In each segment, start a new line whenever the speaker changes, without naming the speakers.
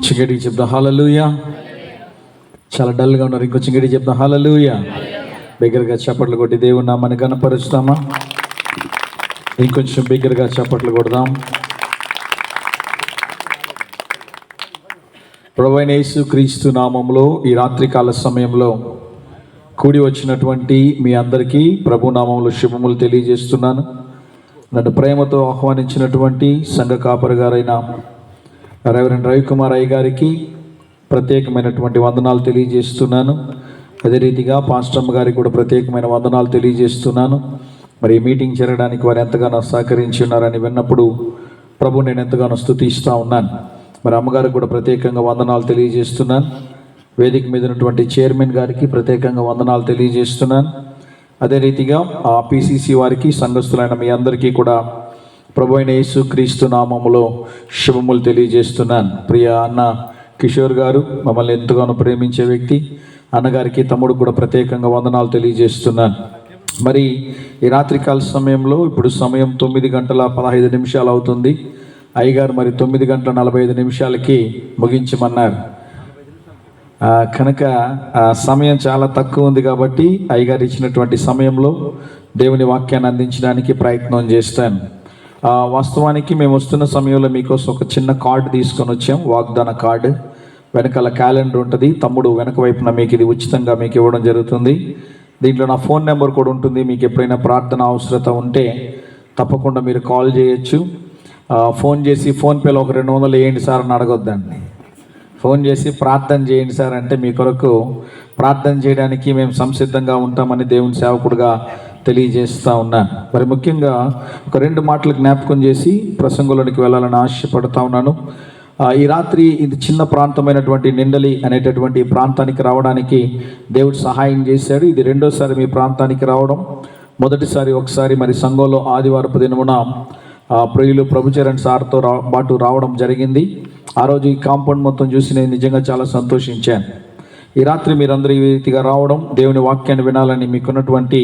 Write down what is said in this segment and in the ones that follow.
చింగడి చెప్తా హల్లెలూయా. చాలా డల్గా ఉన్నారు, ఇంకో చింగడి చెప్తా హల్లెలూయా. బిగ్గరగా చప్పట్లు కొట్టి దేవుని నామాన్ని గణపరుస్తామా? ఇంకొంచెం బిగ్గరగా చప్పట్లు కొడదాం. ప్రభువైన యేసుక్రీస్తు నామములో ఈ రాత్రికాల సమయంలో కూడి వచ్చినటువంటి మీ అందరికీ ప్రభు నామములో శుభములు తెలియజేస్తున్నాను. నన్ను ప్రేమతో ఆహ్వానించినటువంటి సంఘ కాపరి గారైన రెవరెండ్ రవికుమార్ అయ్య గారికి ప్రత్యేకమైనటువంటి వందనాలు తెలియజేస్తున్నాను. అదే రీతిగా పాస్టమ్ గారికి కూడా ప్రత్యేకమైన వందనాలు తెలియజేస్తున్నాను. మరి ఈ మీటింగ్ జరగడానికి వారు ఎంతగానో సహకరించి ఉన్నారని విన్నప్పుడు ప్రభు నేను ఎంతగానో స్తుతిస్తూ ఉన్నాను. మరి అమ్మగారికి కూడా ప్రత్యేకంగా వందనాలు తెలియజేస్తున్నాను. వేదిక మీద ఉన్నటువంటి చైర్మన్ గారికి ప్రత్యేకంగా వందనాలు తెలియజేస్తున్నాను. అదే రీతిగా ఆ పిసిసి వారికి, సంఘస్థులైన మీ అందరికీ కూడా ప్రభు అయిన యేసుక్రీస్తు నామములో శుభములు తెలియజేస్తున్నాను. ప్రియ అన్న కిషోర్ గారు, మమ్మల్ని ఎంతగానో ప్రేమించే వ్యక్తి, అన్నగారికి తమ్ముడు కూడా ప్రత్యేకంగా వందనాలు తెలియజేస్తున్నాను. మరి ఈ రాత్రికాల సమయంలో ఇప్పుడు సమయం 9:15 అవుతుంది. అయ్యగారు మరి 9:45 ముగించమన్నారు. కనుక సమయం చాలా తక్కువ ఉంది కాబట్టి అయ్యగారు ఇచ్చినటువంటి సమయంలో దేవుని వాక్యాన్ని అందించడానికి ప్రయత్నం చేస్తాను. వాస్తవానికి మేము వస్తున్న సమయంలో మీకోసం ఒక చిన్న కార్డు తీసుకొని వచ్చాం, వాగ్దాన కార్డు. వెనకాల క్యాలెండర్ ఉంటుంది. తమ్ముడు వెనక వైపున మీకు ఇది ఉచితంగా మీకు ఇవ్వడం జరుగుతుంది. దీంట్లో నా ఫోన్ నెంబర్ కూడా ఉంటుంది. మీకు ఎప్పుడైనా ప్రార్థన అవసరత ఉంటే తప్పకుండా మీరు కాల్ చేయొచ్చు. ఫోన్ చేసి ఫోన్పేలో ఒక 200 వేయండి సార్ అని అడగొద్దండి. ఫోన్ చేసి ప్రార్థన చేయండి సార్ అంటే మీ కొరకు ప్రార్థన చేయడానికి మేము సంసిద్ధంగా ఉంటామని దేవుని సేవకుడుగా తెలియజేస్తూ ఉన్నాను. మరి ముఖ్యంగా ఒక 2 మాటలు జ్ఞాపకం చేసి ప్రసంగంలోనికి వెళ్ళాలని ఆశపడుతూ ఉన్నాను. ఈ రాత్రి ఇది చిన్న ప్రాంతమైనటువంటి నిండలి అనేటటువంటి ప్రాంతానికి రావడానికి దేవుడు సహాయం చేశాడు. ఇది 2వసారి మీ ప్రాంతానికి రావడం. మొదటిసారి ఒకసారి మరి సంఘంలో ఆదివారపు దినమున ప్రియులు ప్రభుచరణ్ సార్తో పాటు రావడం జరిగింది. ఆ రోజు ఈ కాంపౌండ్ మొత్తం చూసి నేను నిజంగా చాలా సంతోషించాను. ఈ రాత్రి మీరందరూ ఈ రీతిగా రావడం, దేవుని వాక్యాన్ని వినాలని మీకున్నటువంటి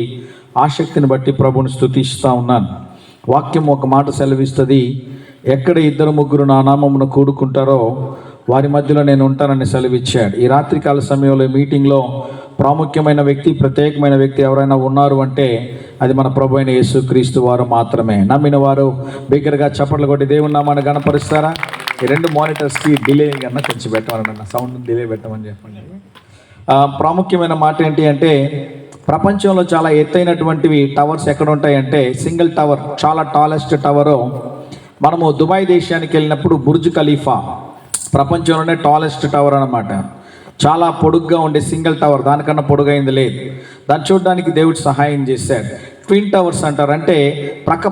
ఆసక్తిని బట్టి ప్రభుని స్తుతిస్తూ ఉన్నాను. వాక్యం ఒక మాట సెలవిస్తుంది, ఎక్కడ 2-3 నా నామమున కూడుకుంటారో వారి మధ్యలో నేను ఉంటానని సెలవిచ్చాడు. ఈ రాత్రికాల సమయంలో మీటింగ్లో ప్రాముఖ్యమైన వ్యక్తి, ప్రత్యేకమైన వ్యక్తి ఎవరైనా ఉన్నారు అంటే అది మన ప్రభు అయిన యేసుక్రీస్తు వారు మాత్రమే. నమ్మిన వారు బిగ్గరగా చప్పట్లు కొట్టి దేవుని నామాన్ని గణపరుస్తారా? ఈ 2 మానిటర్స్కి డిలే కన్నా కొంచెం పెట్టమని, సౌండ్ డిలే పెట్టమని చెప్పండి. ప్రాముఖ్యమైన మాట ఏంటి అంటే, ప్రపంచంలో చాలా ఎత్తైనటువంటివి టవర్స్ ఎక్కడ ఉంటాయంటే, సింగిల్ టవర్, చాలా టాలెస్ట్ టవరు మనము దుబాయ్ దేశానికి వెళ్ళినప్పుడు బుర్జ్ ఖలీఫా ప్రపంచంలోనే టాలెస్ట్ టవర్ అన్నమాట. చాలా పొడుగ్గా ఉండే సింగిల్ టవర్, దానికన్నా పొడుగైంది లేదు. దాన్ని చూడడానికి దేవుడు సహాయం చేశాడు. ట్విన్ టవర్స్ అంటారు, అంటే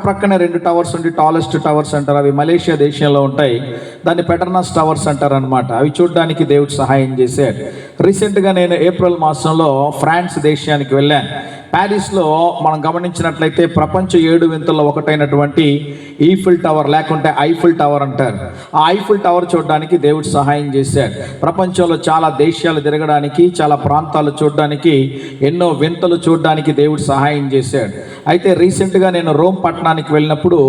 ప్రక్కనే 2 టవర్స్ ఉండి టాలెస్ట్ టవర్స్ అంటారు. అవి మలేషియా దేశంలో ఉంటాయి. దాన్ని పెటర్నాస్ టవర్స్ అంటారు అనమాట. అవి చూడడానికి దేవుడు సహాయం చేశాడు. రీసెంట్గా నేను ఏప్రిల్ మాసంలో ఫ్రాన్స్ దేశానికి వెళ్ళాను. ప్యారిస్లో మనం గమనించినట్లయితే ప్రపంచ 7 వింతల్లో ఒకటైనటువంటి ఈఫిల్ టవర్, లేకుంటే ఐఫిల్ టవర్ అంటారు. ఆ ఐఫిల్ టవర్ చూడడానికి దేవుడు సహాయం చేశాడు. ప్రపంచంలో చాలా దేశాలు తిరగడానికి, చాలా ప్రాంతాలు చూడడానికి, ఎన్నో వింతలు చూడడానికి దేవుడు సహాయం చేశాడు. అయితే రీసెంట్గా నేను రోమ్ పట్టణానికి వెళ్ళినప్పుడు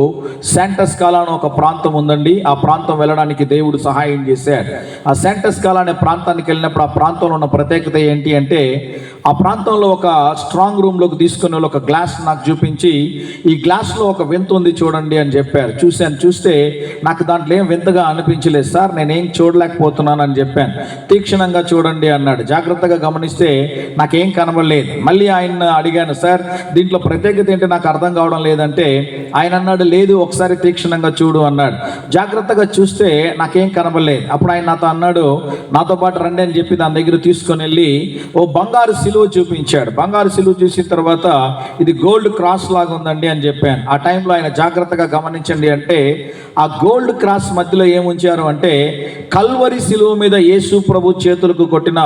శాంటస్ స్కాలా అని ఒక ప్రాంతం ఉందండి. ఆ ప్రాంతం వెళ్ళడానికి దేవుడు సహాయం చేశాడు. ఆ శాంటస్ స్కాలా అనే ప్రాంతానికి వెళ్ళినప్పుడు ఆ ప్రాంతంలో ఉన్న ప్రత్యేకత ఏంటి అంటే, ఆ ప్రాంతంలో ఒక స్ట్రాంగ్ రూమ్లోకి తీసుకుని ఒక గ్లాస్ నాకు చూపించి, ఈ గ్లాస్లో ఒక వింత ఉంది చూడండి అని చెప్పారు. చూస్తే నాకు దాంట్లో ఏం వింతగా అనిపించలేదు సార్, నేనేం చూడలేకపోతున్నాను అని చెప్పాను. తీక్షణంగా చూడండి అన్నాడు. జాగ్రత్తగా గమనిస్తే నాకేం కనబడలేదు. మళ్ళీ ఆయన అడిగాను, సార్ దీంట్లో ప్రత్యేకత ఏంటి నాకు అర్థం కావడం లేదంటే, ఆయన అన్నాడు, లేదు ఒకసారి తీక్షణంగా చూడు అన్నాడు. జాగ్రత్తగా చూస్తే నాకేం కనబడలేదు. అప్పుడు ఆయన నాతో అన్నాడు, నాతో పాటు రండి అని చెప్పి దాని దగ్గర తీసుకొని వెళ్ళి ఓ బంగారు సిలువ చూపించాడు. బంగారు సిలువ చూసిన తర్వాత ఇది గోల్డ్ క్రాస్ లాగా ఉందండి అని చెప్పాను. ఆ టైంలో ఆయన జాగ్రత్తగా గమనించండి అంటే, ఆ గోల్డ్ క్రాస్ మధ్యలో ఏముంచారు అంటే, కల్వరి సిలువ మీద యేసు ప్రభు చేతులకు కొట్టిన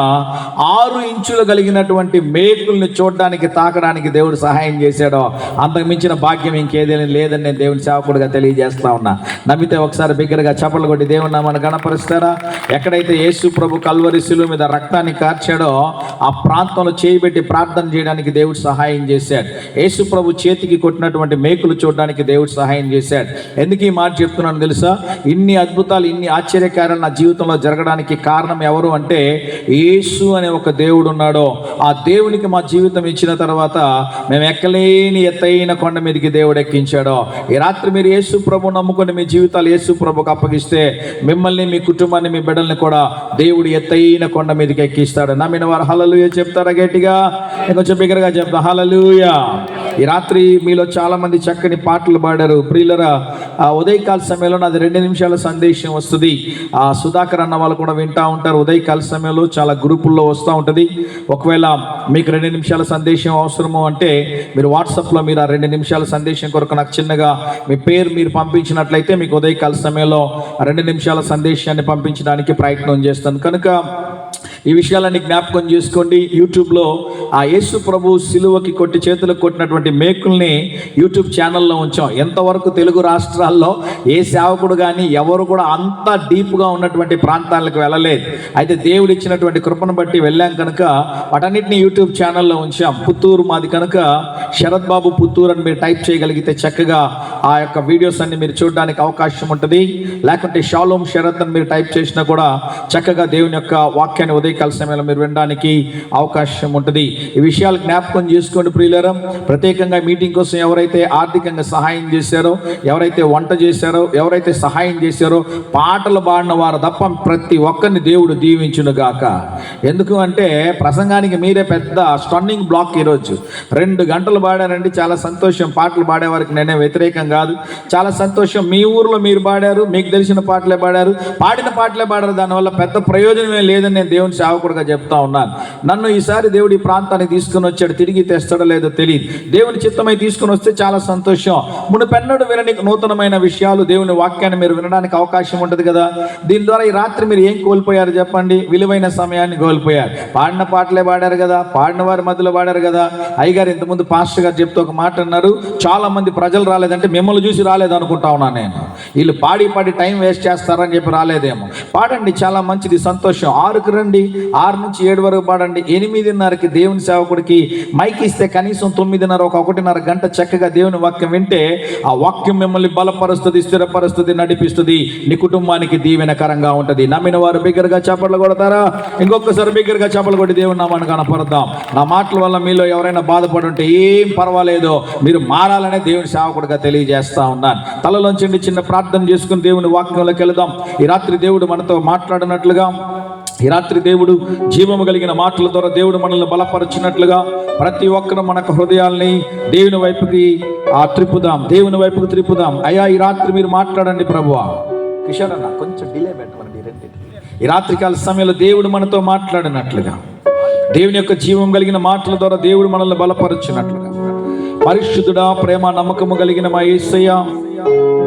6 ఇంచులు కలిగినటువంటి మేకుల్ని చూడడానికి, తాకడానికి దేవుడు సహాయం చేశాడో అంతకు మించిన భాగ్యం ఇంకేదేం లేదని నేను దేవుని సేవకుడిగా తెలియజేస్తా ఉన్నా. నమ్మితే ఒకసారి బిగ్గరగా చప్పట్లు కొట్టి దేవుని నామాన్ని గణపరుస్తారా? ఎక్కడైతే యేసు ప్రభు కల్వరి సిలువ మీద రక్తాన్ని కార్చాడో ఆ ప్రాంతంలో చేయబెట్టి ప్రార్థన చేయడానికి దేవుడు సహాయం చేశాడు. యేసు ప్రభు చేతికి కొట్టినటువంటి మేకులు చూడడానికి దేవుడు సహాయం చేశాడు. ఎందుకు ఈ మాట చెప్తున్నాను తెలుసా? ఇన్ని అద్భుతాలు, ఇన్ని ఆశ్చర్యకార్యాలు నా జీవితంలో జరగడానికి కారణం ఎవరు అంటే యేసు అనే ఒక దేవుడు ఉన్నాడో ఆ దేవునికి మా జీవితం ఇచ్చిన తర్వాత మేము ఎక్కలేని ఎత్తైన కొండ మీదకి దేవుడు ఎక్కించాడో. ఈ రాత్రి మీరు యేసు ప్రభు నమ్ముకొని మీ జీవితాలు యేసు ప్రభుకు అప్పగిస్తే మిమ్మల్ని, మీ కుటుంబాన్ని, మీ బిడ్డల్ని కూడా దేవుడు ఎత్తైన కొండ మీదకి ఎక్కిస్తాడు. నమ్మిన వారు హల్లెలూయా చెప్తారా? గట్టిగా కొంచెం బిగ్గరగా చెప్తా హల్లెలూయా. ఈ రాత్రి మీలో చాలా మంది చక్కని పాటలు పాడారు. ప్రియులరా, ఉదయకాల సమయంలో నాది 2 నిమిషాల సందేశం వస్తుంది. సుధాకర్ అన్న వాళ్ళు కూడా వింటూ ఉంటారు. ఉదయకాల సమయంలో చాలా గ్రూపుల్లో వస్తూ ఉంటుంది. ఒకవేళ మీకు 2 నిమిషాల సందేశం అవసరము అంటే మీరు వాట్సాప్లో మీరు ఆ 2 నిమిషాల సందేశం కొరకు నాకు చిన్నగా మీ పేరు మీరు పంపించినట్లయితే మీకు ఉదయకాల సమయంలో 2 నిమిషాల సందేశాన్ని పంపించడానికి ప్రయత్నం చేస్తాను. కనుక ఈ విషయాలన్నీ జ్ఞాపకం చేసుకోండి. యూట్యూబ్లో ఆ యేసు ప్రభు సిలువకి కొట్టి చేతులకు కొట్టినటువంటి మేకుల్ని యూట్యూబ్ ఛానల్లో ఉంచాం. ఎంతవరకు తెలుగు రాష్ట్రాల్లో ఏ సేవకుడు కానీ ఎవరు కూడా అంత డీప్గా ఉన్నటువంటి ప్రాంతాలకు వెళ్ళలేదు. అయితే దేవుడు ఇచ్చినటువంటి కృపను బట్టి వెళ్ళాం కనుక వాటన్నిటిని యూట్యూబ్ ఛానల్లో ఉంచాం. పుత్తూరు మాది కనుక శరత్ బాబు పుత్తూరు అని మీరు టైప్ చేయగలిగితే చక్కగా ఆ యొక్క వీడియోస్ అన్ని మీరు చూడడానికి అవకాశం ఉంటుంది. లేకుంటే షాలోమ్ శరత్ అని మీరు టైప్ చేసినా కూడా చక్కగా దేవుని యొక్క వాక్యాన్ని ఉదయకాల సమయంలో మీరు వినడానికి అవకాశం ఉంటుంది. ఈ విషయాలు జ్ఞాపకం చేసుకోండి ప్రియులారా. ప్రత్యేకంగా మీటింగ్ కోసం ఎవరైతే ఆర్థికంగా సహాయం చేశారో, ఎవరైతే వంట చేశారో, ఎవరైతే సహాయం చేశారో, పాటలు పాడిన వారు తప్ప ప్రతి ఒక్కరిని దేవుడు దీవించును గాక. ఎందుకు అంటే ప్రసంగానికి మీరే పెద్ద స్టన్నింగ్ బ్లాక్. ఈరోజు 2 గంటలు పాడారండి, చాలా సంతోషం. పాటలు పాడేవారికి నేనే వ్యతిరేకం కాదు, చాలా సంతోషం. మీ ఊర్లో మీరు పాడారు, మీకు తెలిసిన పాటలే పాడారు, పాడిన పాటలే పాడారు. దానివల్ల పెద్ద ప్రయోజనమే లేదని నేను దేవుని సేవకుడుగా చెప్తా ఉన్నాను. నన్ను ఈసారి దేవుడు ఈ ప్రాంతానికి తీసుకుని వచ్చాడు. తిరిగి తెస్తాడో లేదో తెలియదు. దేవుని చిత్తమై తీసుకుని వస్తే చాలా సంతోషం. మునుపెన్నడు వినని నూతనమైన విషయాలు, దేవుని వాక్యాన్ని మీరు వినడానికి అవకాశం ఉంటుంది కదా. దీని ద్వారా ఈ రాత్రి మీరు ఏం కోల్పోయారు చెప్పండి? విలువైన సమయాన్ని కోల్పోయారు. పాడిన పాటలే పాడారు కదా, పాడిన వారి మధ్యలో పాడారు కదా. అయ్యగారు ఇంతకుముందు పాస్టర్ గారు చెప్తూ ఒక మాట అన్నారు, చాలా మంది ప్రజలు రాలేదంటే మిమ్మల్ని చూసి రాలేదు అనుకుంటా ఉన్నాను నేను. వీళ్ళు పాడి టైం వేస్ట్ చేస్తారని చెప్పి రాలేదేమో. పాడండి, చాలా మంచిది, సంతోషం. 6కి రండి, 6 నుంచి 7 వరకు పాడండి. 8:30కి దేవుని సేవకుడికి మైక్ ఇస్తే కనీసం 9:30 1:30 గంట చక్కగా దేవుని వాక్యం వింటే ఆ వాక్యం మిమ్మల్ని బలపరుస్తుంది, స్థిరపరుస్తుంది, నడిపిస్తుంది. నీ కుటుంబానికి దీవెనకరంగా ఉంటుంది. నమ్మిన వారు బిగ్గరగా చప్పట్లు కొడతారా? ఇంకొకసారి బిగ్గరగా చప్పట్లు కొట్టి దేవుని నామాన్ని కనపడదాం. నా మాటల వల్ల మీలో ఎవరైనా బాధపడి ఉంటే ఏం పర్వాలేదు, మీరు మారాలనే దేవుని సేవకుడిగా తెలియజేస్తా ఉన్నాను. తలలోంచండి, చిన్న ప్రార్థన చేసుకుని దేవుని వాక్యంలోకి వెళదాం. ఈ రాత్రి దేవుడు మనతో మాట్లాడినట్లుగా, ఈ రాత్రి దేవుడు జీవము కలిగిన మాటల ద్వారా దేవుడు మనల్ని బలపరిచినట్లుగా ప్రతి ఒక్కరు మన హృదయాల్ని దేవుని వైపుకి త్రిప్పుదాం, దేవుని వైపుకి త్రిప్పుదాం. అయ్యా, ఈ రాత్రి మీరు మాట్లాడండి ప్రభువా. కిషోర్ అన్న కొంచెం డిలే పెట్టమని ఈ రాత్రికాల సమయంలో దేవుడు మనతో మాట్లాడినట్లుగా, దేవుని యొక్క జీవం కలిగిన మాటల ద్వారా దేవుడు మనల్ని బలపరిచినట్లుగా, పరిశుద్ధుడా, ప్రేమ నమ్మకము కలిగిన మా యేసయ్య,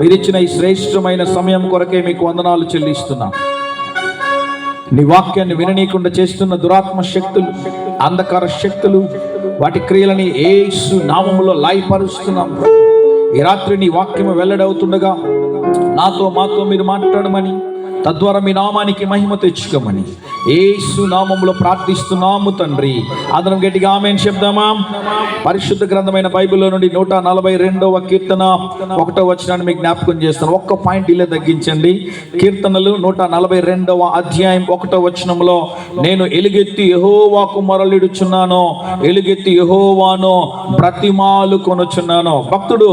మీరిచ్చిన ఈ శ్రేష్టమైన సమయం కొరకే మీకు వందనాలు చెల్లిస్తున్నాం. నీ వాక్యాన్ని విననీయకుండా చేస్తున్న దురాత్మ శక్తులు, అంధకార శక్తులు, వాటి క్రియలని యేసు నామములో లయపరుస్తున్నాం. ఈ రాత్రి నీ వాక్యము వెల్లడవుతుండగా మాతో మీరు మాట్లాడమని, తద్వారా మీ నామానికి మహిమ తెచ్చుకోమని యేసు నామములో ప్రార్థిస్తున్నాము తండ్రి. అందరం గట్టిగా ఆమేన్ చెప్దామా? పరిశుద్ధ గ్రంథమైన బైబిల్లో నుండి 142వ కీర్తన 1వ వచనాన్ని మీకు జ్ఞాపకం చేస్తాను. ఒక్క పాయింట్ ఇలా తగ్గించండి. కీర్తనలు 142వ అధ్యాయం 1వ వచనంలో, నేను ఎలుగెత్తి యెహోవాకు మొరలిడుచున్నాను, ఎలుగెత్తి యెహోవాను బ్రతిమాలు కొనుచున్నాను. భక్తుడు